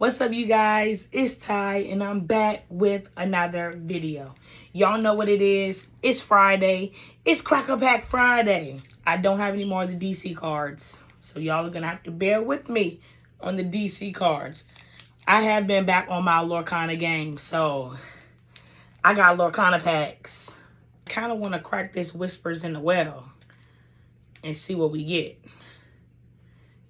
What's up, you guys? It's Ty, and I'm back with another video. Y'all know what it is. It's Friday. It's Cracker Pack Friday. I don't have any more of the DC cards, so y'all are going to have to bear with me on the DC cards. I have been back on my Lorcana game, so I got Lorcana packs. Kind of want to crack this Whispers in the well and see what we get.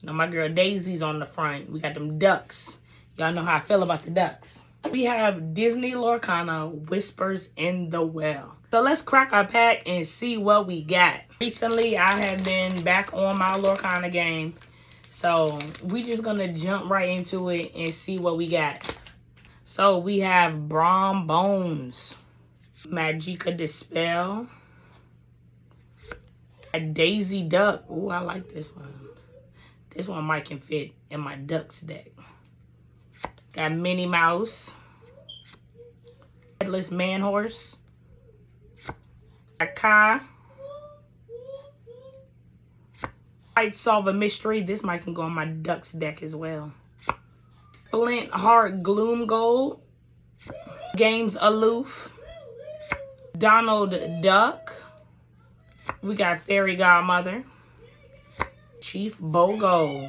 You know, my girl Daisy's on the front. We got them ducks. Y'all know how I feel about the ducks. We have Disney Lorcana Whispers in the well. So let's crack our pack and see what we got. Recently, I have been back on my Lorcana game. So we just gonna jump right into it and see what we got. So we have Brom Bones, Magica Dispel, a Daisy Duck. Ooh, I like this one. This one might can fit in my Ducks deck. Got Minnie Mouse, Headless Man Horse, Kai, Might Solve a Mystery. This might can go on my Ducks deck as well. Flint Heart Gloom Gold, Games Aloof, Donald Duck. We got Fairy Godmother, Chief Bogo.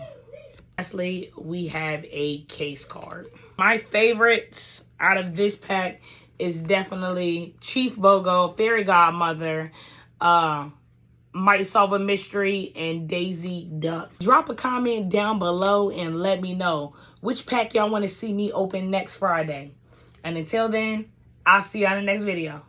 Lastly, we have a case card. My favorites out of this pack is definitely Chief Bogo, Fairy Godmother, Might Solve a Mystery, and Daisy Duck. Drop a comment down below and let me know which pack y'all want to see me open next Friday. And until then, I'll see you on the next video.